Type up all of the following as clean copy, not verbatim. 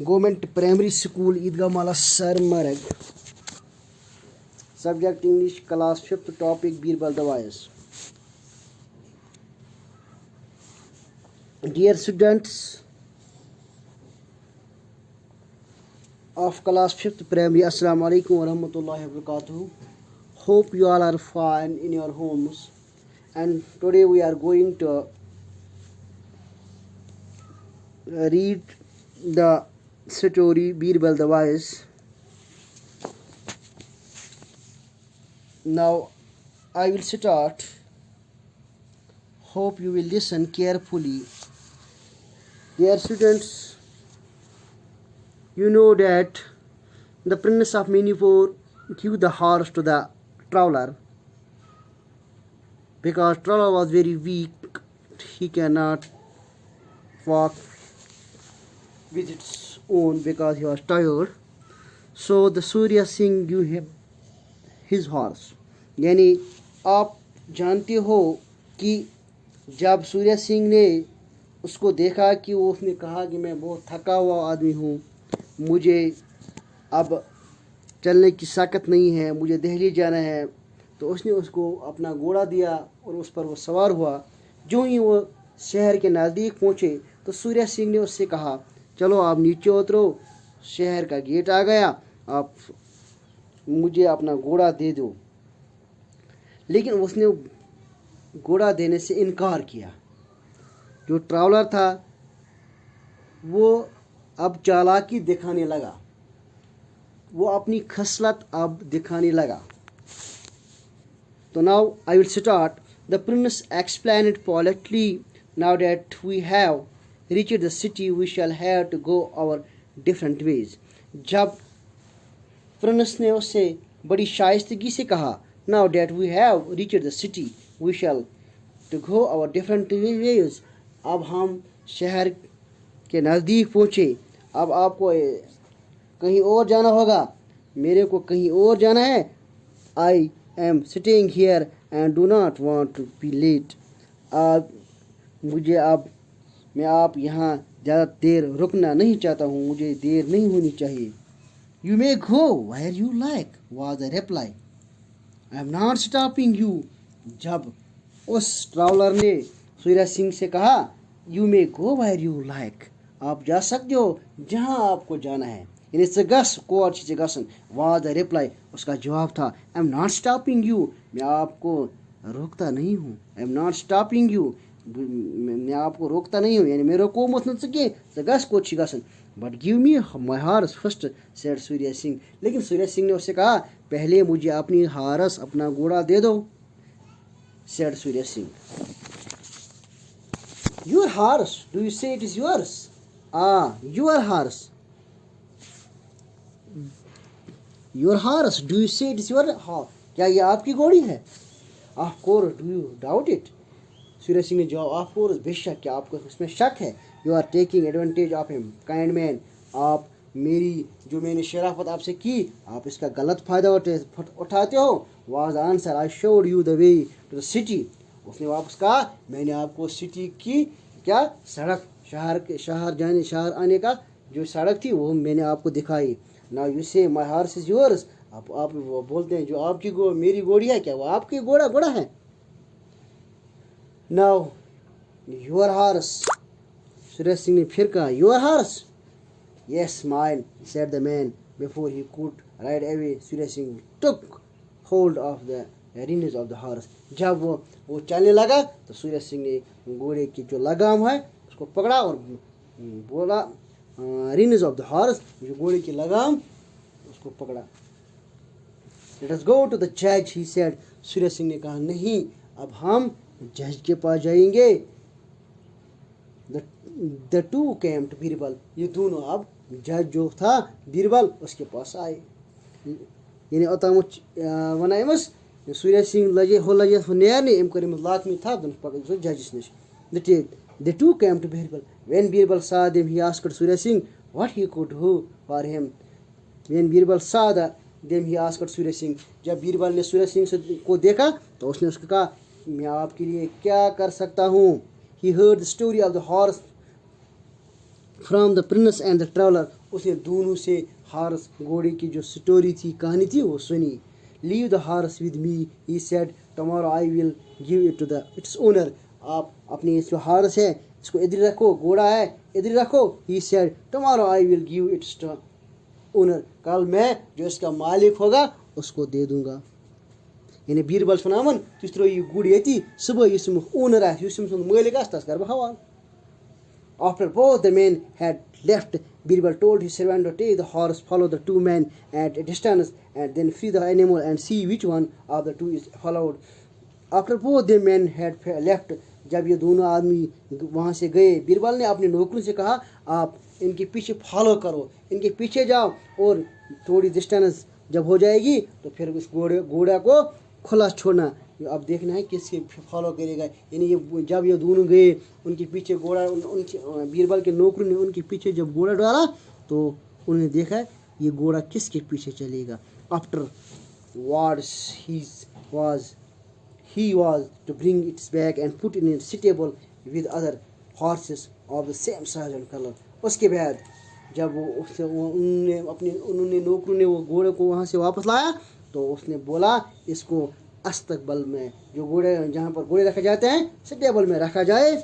Government Primary School, Idgah Mala Sarmarag. Subject English, Class 5th, Topic Birbal Dawais. Dear students of Class 5th Primary, Assalamu alaikum wa rahmatullahi wa barakatuh. Hope you all are fine in your homes. And today we are going to read the story Birbal Dawais. Now I will start. Hope you will listen carefully. Dear students, you know that the Prince of Manipur gave the horse to the traveler because traveler was very weak. He cannot walk with its own because he was tired. So the Surya Singh gave him his horse. यानी आप जानते हो कि जब सूर्य सिंह ने उसको देखा कि वो उसने कहा कि मैं बहुत थका हुआ आदमी हूँ, मुझे अब चलने की ताकत नहीं है, मुझे दिल्ली जाना है, तो उसने उसको अपना घोड़ा दिया और उस पर वो सवार हुआ। जो ही वो शहर के नज़दीक पहुँचे तो सूर्य सिंह ने उससे कहा, चलो आप नीचे उतरो, शहर का गेट आ गया, आप मुझे अपना घोड़ा दे दो। लेकिन उसने घोड़ा देने से इनकार किया। जो ट्रैवलर था वो अब चालाकी दिखाने लगा, वो अपनी खसलत अब दिखाने लगा। तो now I will start. The prince explained politely, now that we have reached the city, we shall have to go our different ways. जब प्रिंस ने उससे बड़ी शाइस्तगी से कहा, now that we have reached the city, we shall to go our different ways. अब हम शहर के नज़दीक पहुँचे, अब आपको कहीं और जाना होगा, मेरे को कहीं और जाना है। I am sitting here and do not want to be late. मैं आप यहाँ ज़्यादा देर रुकना नहीं चाहता हूँ, मुझे देर नहीं होनी चाहिए। You may go where you like, was the reply. I am not stopping you. जब उस ट्रैवलर ने सूर्य सिंह से कहा, You may go where you like, आप जा सकते हो जहाँ आपको जाना है। इन सगस कोर गसन was the reply, उसका जवाब था, I am not stopping you, मैं आपको रोकता नहीं हूँ। I am not stopping you, मैं आपको रोकता नहीं हूँ, यानी मेरे को मत न सके सगस कोर गसन। But give me my horse first, said Surya Singh. लेकिन सूर्य सिंह ने उससे कहा, पहले मुझे अपनी हारस अपना घोड़ा दे दो, said Surya Singh. Your horse, do you say it is yours? Your horse. Your horse, do you say it is your horse? क्या ये आपकी घोड़ी है? Of course, do you doubt it? Surya Singh ने जवाब, of course, बेशक, क्या आपको उसमें शक है? You are taking advantage of him, kind man. आप मेरी जो मैंने शराफत आपसे की, आप इसका गलत फ़ायदा उठाते हो। Was the answer, I showed you the way to the city. उसने वापस कहा, मैंने आपको सिटी की क्या सड़क, शहर आने का जो सड़क थी वो मैंने आपको दिखाई। Now you say my horse is yours. आप बोलते हैं जो आपकी मेरी घोड़ी है, क्या वो आपकी घोड़ा है? Now your horse. Surya Singh ने फिर कहा, your horse? Yes, mine, said the man. Before he could ride away, Surya Singh took hold of the reins of the horse. जब वो चलने लगा तो सूर्य सिंह ने घोड़े की जो लगाम है उसको पकड़ा और बोला, reins of the horse, जो घोड़े की लगाम उसको पकड़ा। Let us go to the judge, he said. Surya Singh ने कहा, नहीं, अब हम जज के पास जाएंगे। The two came to Birbal, ये दोनों अब जज जो था बीरबल उसके पास आए। यानी ओतामुच वना एमस सूर्य सिंह लजे हो नेरने एम करिम लातमी था दन पकड़ जजेस निश। The two came to Birbal. When Birbal saw them, he asked Surya Singh what he could do for him. When Birbal saw them, he asked Surya Singh. जब बीरबल ने सूर्य सिंह को देखा तो उसने उसको कहा, मैं आपके लिए क्या कर सकता हूँ। He heard the story of the horse from the Prince and the traveller, उसने दोनों से हार्स घोड़े की जो स्टोरी थी, कहानी थी, वो सुनी. Leave the horse with me, he said, tomorrow I will give it to the its owner. आप अपनी जो हार्स है इसको इधर रखो, घोड़ा है इधर रखो. He said, tomorrow I will give its to owner, कल मैं जो इसका मालिक होगा उसको दे दूंगा. यानी बीरबल वनान तुम त्रो यह गुड़ ये सुबह इस ओनर मालिक तस कर बह हवाल. After both the men had left, Birbal told his servant to take the horse, follow the two men at a distance, and then free the animal and see which one of the two is followed. After both the men had left, जब ये दोनों आदमी वहाँ से गए, बीरबल ने अपने नौकरों से कहा, आप इनके पीछे फॉलो करो, इनके पीछे जाओ, और थोड़ी डिस्टेंस जब हो जाएगी तो फिर उस घोड़ा को खुला छोड़ना. अब देखना है किसके फॉलो करेगा. यानी ये जब ये दोनों गए, उनके पीछे घोड़ा, उनके बीरबल के नौकरों ने उनके पीछे जब घोड़ा डाला तो उन्होंने देखा ये घोड़ा किसके पीछे चलेगा. Afterwards he was to bring its back and put in a stable with other horses of the same size and color. उसके बाद जब उन्होंने नौकरों ने वो घोड़े को वहाँ से वापस लाया तो उसने बोला इसको अस्तकबल में, जो घोड़े जहाँ पर घोड़े रखे जाते हैं, स्टेबल में रखा जाए.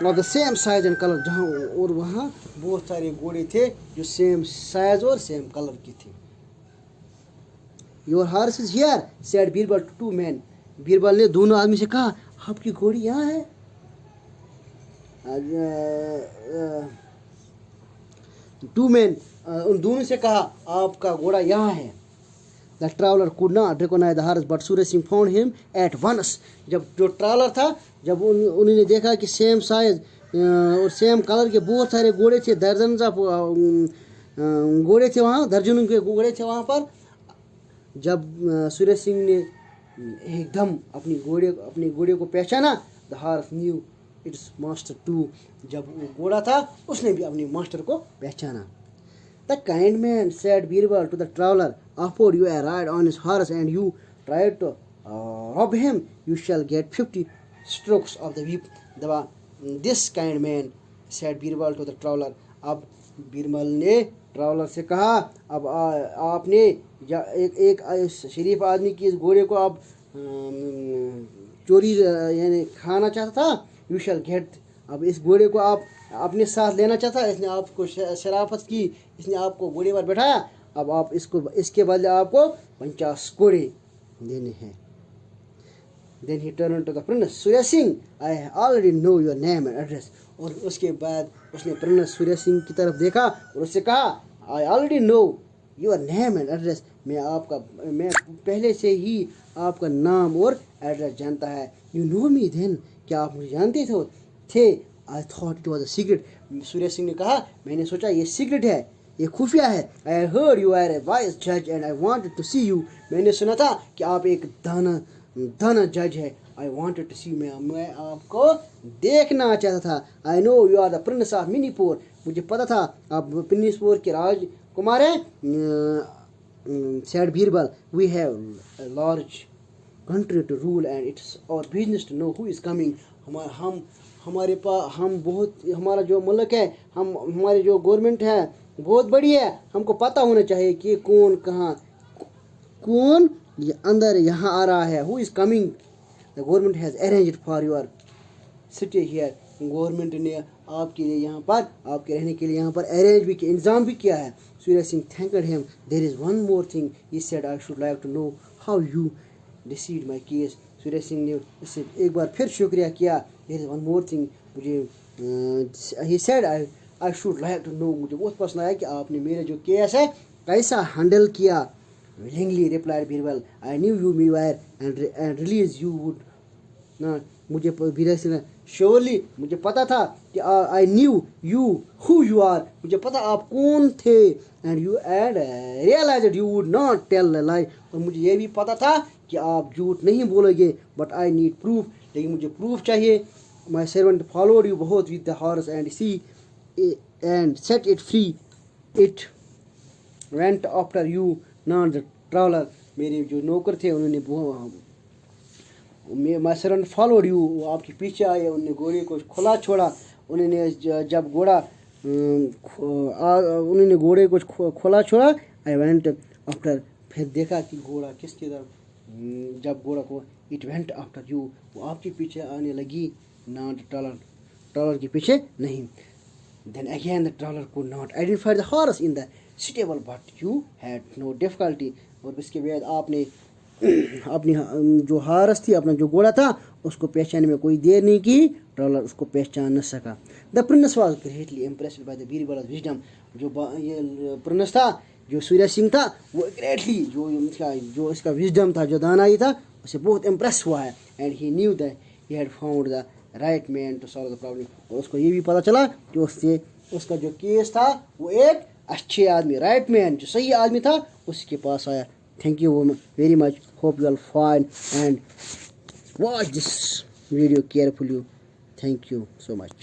Of the same size and colour, जहाँ और वहाँ बहुत सारे घोड़े थे जो सेम साइज और सेम कलर की थी. Your horse is here, said Birbal to two man. Birbal ने दोनों आदमी से कहा, आपकी घोड़ी यहाँ है. टू मैन, उन दोनों से कहा, आपका घोड़ा यहाँ है. The traveler could not recognize the horse, but Suraj Singh found him at once. जब जो ट्रैवलर था, जब उन्होंने देखा कि सेम साइज और सेम कलर के बहुत सारे घोड़े थे, दर्जन सा घोड़े थे वहाँ, दर्जनों के घोड़े थे वहाँ पर. जब सूरज सिंह ने एकदम अपने घोड़े को पहचाना, the horse knew its master too. जब वो घोड़ा था उसने भी अपने मास्टर को पहचाना. The kind man said Birbal to the traveler, afford you a ride on his horse and you try to rob him, you shall get 50 strokes of the whip. This kind man said Birbal to the traveler. अब बीरबल ने traveller से कहा, अब आपने एक शरीफ आदमी की इस घोड़े को आप चोरी यानी खाना चाहता था. यू शैल गेट, अब इस घोड़े को आप अपने साथ लेना चाहता, इसने आपको शराफत की, इसने आपको घोड़े पर बैठाया, अब आप इसके बदले आपको 50 घोड़े देने हैं. Then he turned to the prince, Surya Singh, I already know your name and address. और उसके बाद उसने प्रिंस सूर्य सिंह की तरफ देखा और उससे कहा, I already know your name and address. मैं पहले से ही आपका नाम और एड्रेस जानता है. You know me then, क्या आप मुझे जानते थे? I thought it was a secret. Surya Singh ने कहा, मैंने सोचा ये सीक्रेट है, ये खुफिया है. I heard you are a wise judge and I wanted to see you. मैंने सुना था कि आप एक दाना जज है. I wanted to see, मैं आपको देखना चाहता था. I know you are the prince of Manipur. मुझे पता था आप पिनीसपुर के राजकुमार हैं. Said Birbal, we have a large country to rule and it's our business to know who is coming. हमारा जो मुल्क है, हमारी जो गवर्नमेंट है बहुत बड़ी है, हमको पता होना चाहिए कि कौन ये अंदर यहाँ आ रहा है. Who is coming? The government has arranged for your stay here. Government ने आपके लिए यहाँ पर, आपके रहने के लिए यहाँ पर अरेंज भी किया, इंतजाम भी किया है. Surya Singh thanked him. There is one more thing, he said, I should like to know how you decide my case. Surya Singh ने इससे एक बार फिर शुक्रिया किया. There is one more thing, मुझे he said, I should like to know, मुझे बहुत पसंद आया कि आपने मेरे जो केस है कैसा हैंडल किया. Willingly replied Birbal, I knew you meanwhile and release you would not. मुझे बीरबल से श्योरली मुझे पता था कि I knew you who you are, मुझे पता आप कौन थे. and you had realized you would not tell a lie, और मुझे ये भी पता था कि आप झूठ नहीं बोलोगे. but I need proof, लेकिन मुझे प्रूफ चाहिए. my servant followed you both with the horse and set it free. it went after you, not the traveler. मेरे जो नौकर थे उन्होंने my servant followed you, वो आपके पीछे आए, उन्होंने घोड़े को खुला छोड़ा जब घोड़ा उन्होंने घोड़े को खोला छोड़ा, आई वेंट आफ्टर, फिर देखा कि घोड़ा किसकी तरफ, जब घोड़ा को इट वेंट आफ्टर यू, वो आपके पीछे आने लगी, नॉट ट्रॉलर के पीछे नहीं. Then again the traveler could not identify the horse in the stable, but you had no difficulty. और इसके बाद आपने अपनी जो हारस थी, अपना जो घोड़ा था, उसको पहचानने में कोई देर नहीं की. ट्रॉलर उसको पहचान न सका. The Prince was greatly impressed by the Birbal wisdom. ये प्रिंस था, जो सूर्य सिंह था, वो ग्रेटली जो इसका विजडम था, जो दानाई था, उसे बहुत इम्प्रेस हुआ है. And he knew that he had found the right man to solve the problem. और उसको ये भी पता चला कि उसका जो केस था वो एक अच्छे आदमी, राइट मैन, जो सही आदमी था, उसके पास आया. Thank you very much. Hope you all fine and watch this video carefully. Thank you so much.